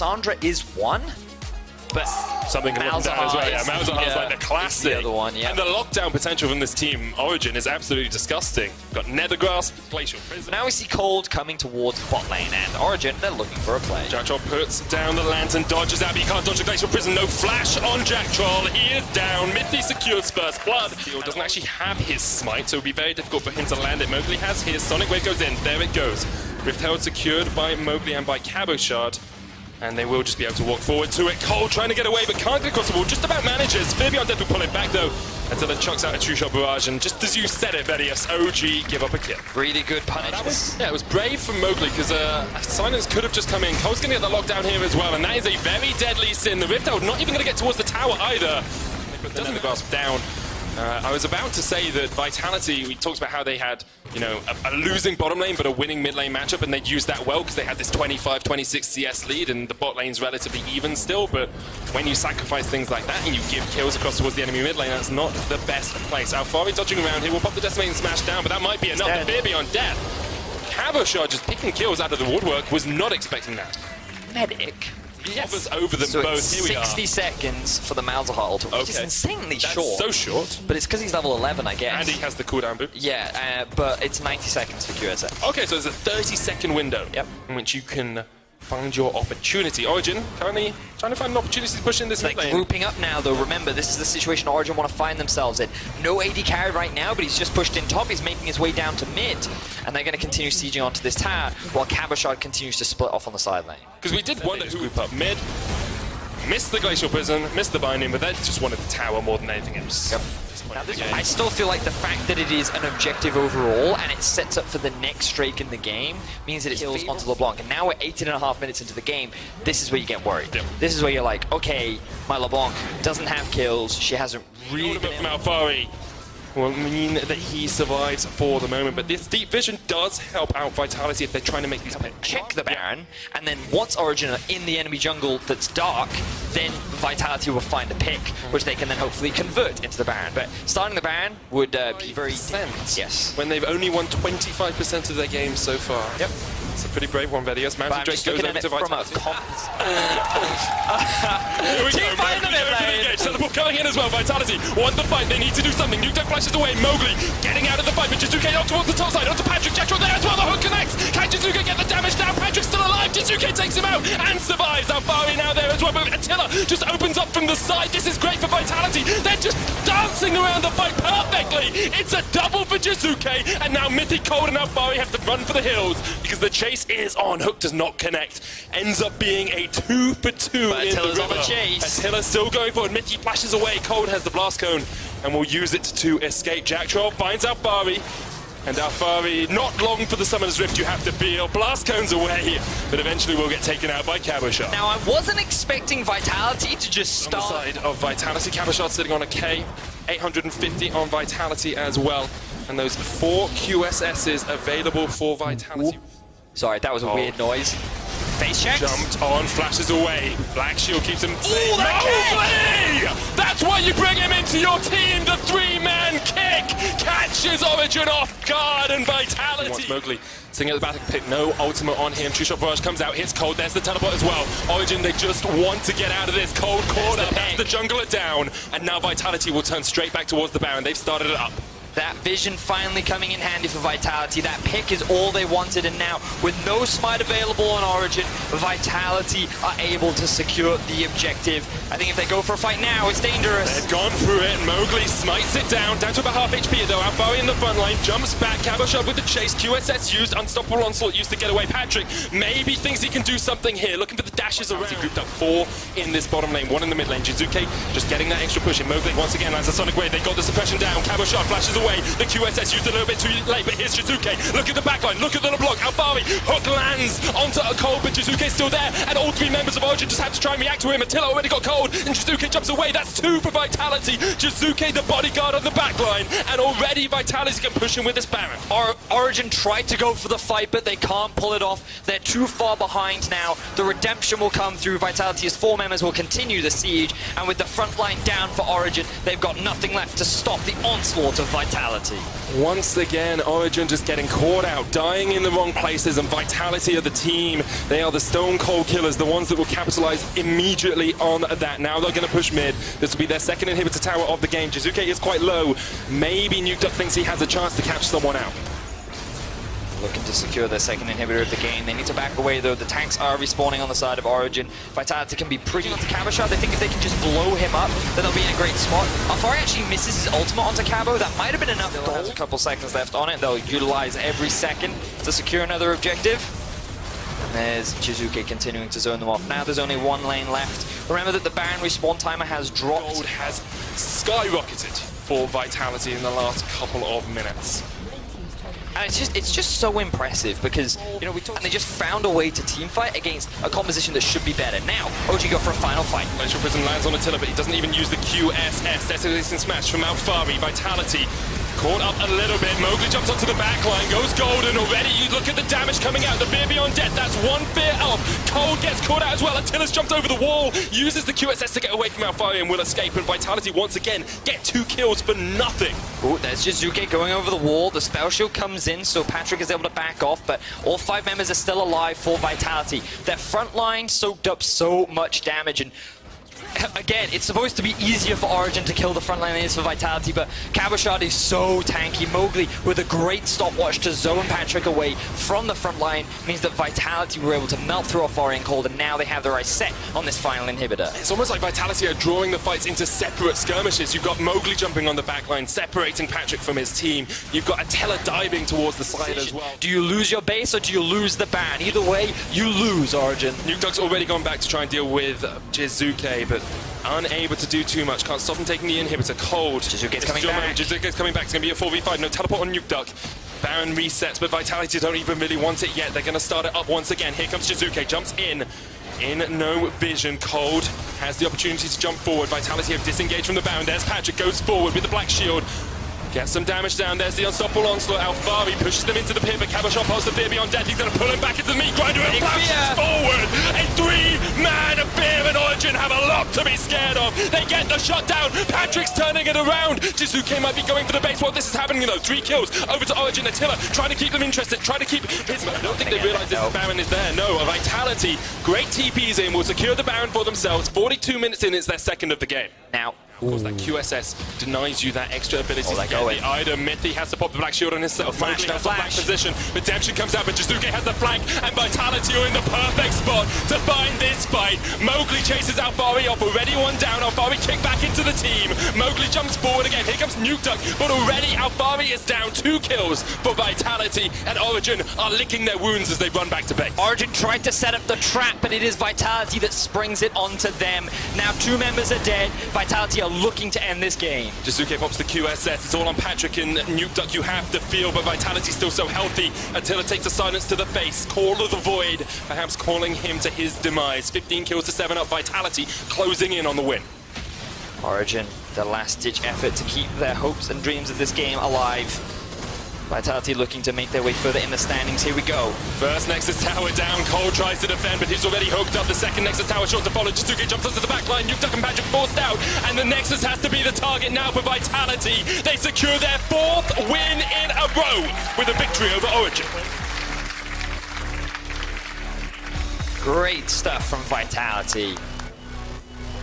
Cassandra is one, but something can look down as well. Yeah, Malzahar's like the classic. The other one, yeah. And the lockdown potential from this team, Origen, is absolutely disgusting. Got Nether Grasp, Glacial Prison. Now we see Cold coming towards bot lane, and Origen, they're looking for a play. Jack Troll puts down the lantern, dodges out, but he can't dodge the Glacial Prison. No flash on Jack Troll. He is down. Mithy secures first blood. He doesn't actually have his smite, so it would be very difficult for him to land it. Mowgli has his. Sonic Wave goes in. There it goes. Rift Herald secured by Mowgli and by Cabochard. And they will just be able to walk forward to it. Cole trying to get away, but can't get across the wall. Just about manages. Fear Beyond Death will pull it back, though, until it chucks out a True Shot Barrage. And just as you said it, Vedius, OG give up a kill. Really good punish. It was brave from Mowgli, because Silence could have just come in. Cole's going to get the lockdown here as well, and that is a very deadly sin. The Rift Herald not even going to get towards the tower either. But doesn't the grasp down. I was about to say that Vitality, we talked about how they had, you know, a losing bottom lane but a winning mid lane matchup, and they'd used that well because they had this 25-26 CS lead and the bot lane's relatively even still, but when you sacrifice things like that and you give kills across towards the enemy mid lane, that's not the best place. Alfari dodging around here, will pop the Decimating Smash down, but that might be enough. The Fear Beyond Death. Cabochard just picking kills out of the woodwork, was not expecting that. Medic. Yes. Over them so both. It's here we 60 are. seconds for the Malzahar ult, which is insanely That's short. so short. But it's because he's level 11, I guess. And he has the cooldown boost. Yeah, but it's 90 seconds for QSS. Okay, so there's a 30-second window in which you can find your opportunity. Origen currently trying to find an opportunity to push in this mid lane. Grouping up now, though. Remember, this is the situation Origen want to find themselves in. No AD carry right now, but he's just pushed in top. He's making his way down to mid, and they're going to continue sieging onto this tower while Cabochard continues to split off on the side lane. Because we did wonder who group up mid. Missed the Glacial Prison, missed the binding, but they just wanted the tower more than anything else. Yep. Now, I still feel like the fact that it is an objective overall and it sets up for the next streak in the game means that it kills onto LeBlanc. And now we're 18.5 minutes into the game. This is where you get worried. Yep. This is where you're like, okay, my LeBlanc doesn't have kills. She hasn't really been from Alfari will mean that he survives for the moment, but this deep vision does help out Vitality if they're trying to make these check the Baron, and then once Origen are in the enemy jungle that's dark, then Vitality will find a pick, which they can then hopefully convert into the Baron. But starting the Baron would be very sense. Yes. When they've only won 25% of their games so far. Yep. It's a pretty brave one, Vedius. Mountain Drake goes over to Vitality. Here we go. Teleport coming in as well. Vitality want the fight. They need to do something. Nuke flashes away. Mowgli getting out of the fight, but Jizuke up towards the top side. Onto Patrick. Jack Troll there as well. The hook connects. Can Jizuke get the damage down? Patrick's still alive. Jizuke takes him out and survives. Alfari now there as well. But Attila just opens up from the side. This is great for Vitality. They're just dancing around the fight perfectly. It's a double for Jizuke, and now Mythic, Cold, and Alfari have to run for the hills because the chase is on. Hook does not connect. Ends up being a 2 for 2 but in Attila's the on the chase. Attila still going forward. Mithy flashes away. Cold has the blast cone and will use it to escape. Jack Troll finds Alfari, and Alfari, not long for the Summoner's Rift, you have to feel. Blast cones away, but eventually will get taken out by Cabochard. Now, I wasn't expecting Vitality to just start. On the side of Vitality, Cabochard sitting on a K, 850 on Vitality as well, and those 4 QSSs available for Vitality. Ooh. Sorry, that was a weird noise. Face checks. Jumped on, flashes away. Black Shield keeps him safe. Mowgli! That's why you bring him into your team. The 3-man kick catches Origen off guard, and Vitality. Wants Mowgli sitting at the back of the pit. No ultimate on him. True Shot Barrage comes out, hits Cold. There's the teleport as well. Origen, they just want to get out of this. Cold caught up. That's the jungler down, and now Vitality will turn straight back towards the Baron. They've started it up. That vision finally coming in handy for Vitality. That pick is all they wanted, and now with no smite available on Origen, Vitality are able to secure the objective. I think if they go for a fight now, it's dangerous. They've gone through it. Mowgli smites it down to about half HP though. Alfari in the front line, jumps back. Cabochard with the chase. QSS used, Unstoppable Onslaught used to get away. Patrick maybe thinks he can do something here. Looking for the dashes around. He grouped up 4 in this bottom lane, 1 in the mid lane. Jizuke just getting that extra push in. Mowgli once again lands a Sonic Wave. They got the suppression down. Cabochard flashes away. The QSS used a little bit too late, but here's Jizuke. Look at the backline, look at the LeBlanc. Alfari, hook lands onto a Cold, but Jizuke's still there, and all 3 members of Origen just have to try and react to him. Attila already got Cold, and Jizuke jumps away. That's 2 for Vitality. Jizuke, the bodyguard on the backline. line, and already Vitality can push him with this Baron. Origen tried to go for the fight, but they can't pull it off. They're too far behind now. The redemption will come through. Vitality's 4 members will continue the siege, and with the front line down for Origen, they've got nothing left to stop the onslaught of Vitality. Once again, Origen just getting caught out, dying in the wrong places, and Vitality are the team. They are the stone cold killers, the ones that will capitalize immediately on that. Now they're going to push mid. This will be their second inhibitor tower of the game. Jizuke is quite low. Maybe Nukeduck thinks he has a chance to catch someone out. Looking to secure their second inhibitor of the game. They need to back away though. The tanks are respawning on the side of Origen. Vitality can be pretty onto Cabochard. They think if they can just blow him up, then they'll be in a great spot. Alfari actually misses his ultimate onto Cabo. That might have been enough gold. Has a couple seconds left on it. They'll utilize every second to secure another objective. And there's Jizuke continuing to zone them off. Now there's only one lane left. Remember that the Baron respawn timer has dropped. Gold has skyrocketed for Vitality in the last couple of minutes. And it's just so impressive because, you know, and they just found a way to teamfight against a composition that should be better. Now, OG go for a final fight. Glacial Prism lands on Attila, but he doesn't even use the QSS. Destination Smash from Alfari. Vitality caught up a little bit. Mowgli jumps onto the back line, goes golden already. You look at the damage coming out. The Fear Beyond Death, that's one Fear off. Cold gets caught out as well. Attila's jumped over the wall, uses the QSS to get away from Alfari and will escape. And Vitality once again get 2 kills for nothing. Oh, there's Jizuke going over the wall. The spell shield comes in, so Patrick is able to back off, but all 5 members are still alive for Vitality. Their front line soaked up so much damage, and again, it's supposed to be easier for Origen to kill the front line than it is for Vitality, but Cabochard is so tanky. Mowgli with a great stopwatch to zone Patrick away from the front line means that Vitality were able to melt through Alfari and Cold, and now they have their eyes set on this final inhibitor. It's almost like Vitality are drawing the fights into separate skirmishes. You've got Mowgli jumping on the back line, separating Patrick from his team. You've got Attila diving towards the side as well. Do you lose your base or do you lose the ban? Either way, you lose, Origen. Nukeduck's already gone back to try and deal with Jizuke, but unable to do too much. Can't stop him taking the inhibitor. Cold. Jizuke's coming back. Jizuke's coming back. It's going to be a 4v5. No teleport on Nukeduck. Baron resets, but Vitality don't even really want it yet. They're going to start it up once again. Here comes Jizuke. Jumps in no vision. Cold has the opportunity to jump forward. Vitality have disengaged from the Baron. There's Patrick. Goes forward with the black shield. Gets some damage down. There's the unstoppable onslaught. Alfari pushes them into the pit, but Cabochard past the Fear Beyond Death. He's going to pull him back into the meat grinder and flashes forward. A 3-man Fear and Origen have a lot to be scared of. They get the shot down. Patrick's turning it around. Jizuke might be going for the base while this is happening though. 3 kills over to Origen. Attila trying to keep them interested, trying to keep his... I don't think they realize this Baron is there. No, a Vitality. Great TPs in. Will secure the Baron for themselves. 42 minutes in, it's their second of the game. Now, of course, that QSS denies you that extra ability to get the item. Mythi has to pop the black shield on himself. Mowgli has the flank position. Redemption comes out, but Jizuke has the flank, and Vitality are in the perfect spot to find this fight. Mowgli chases Alfari off, already one down. Alfari kicked back into the team. Mowgli jumps forward again. Here comes Nukeduck, but already Alfari is down. 2 kills for Vitality, and Origen are licking their wounds as they run back to base. Origen tried to set up the trap, but it is Vitality that springs it onto them. Now 2 members are dead. Vitality are looking to end this game. Jizuke pops the QSS. It's all on Patrick and Nukeduck. You have to feel, but Vitality's still so healthy. Attila takes the silence to the face. Call of the Void, perhaps calling him to his demise. 15 kills to 7 up. Vitality closing in on the win. Origen, the last-ditch effort to keep their hopes and dreams of this game alive. Vitality looking to make their way further in the standings. Here we go. First Nexus tower down. Cole tries to defend, but he's already hooked up. The second Nexus tower short to follow. Jizuke jumps onto the back line. Nukeduck and Patrick forced out. And the Nexus has to be the target now for Vitality. They secure their 4th win in a row with a victory over Origen. Great stuff from Vitality.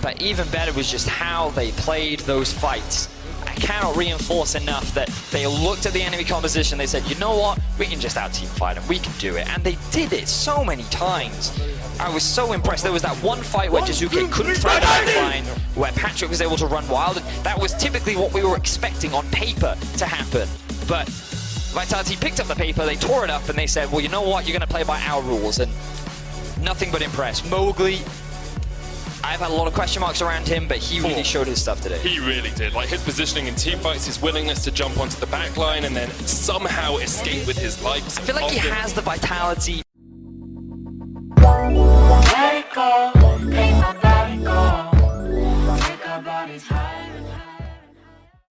But even better was just how they played those fights. I cannot reinforce enough that they looked at the enemy composition, they said, you know what, we can just out-team fight them, we can do it. And they did it so many times. I was so impressed. There was that one fight where Jizuke couldn't throw the lifeline, where Patrick was able to run wild. That was typically what we were expecting on paper to happen. But Vitality picked up the paper, they tore it up, and they said, well, you know what, you're going to play by our rules. And nothing but impressed. Mowgli, I've had a lot of question marks around him, but he really showed his stuff today. He really did. Like his positioning in team fights, his willingness to jump onto the back line and then somehow escape with his life. I feel like he has the Vitality. Let it go.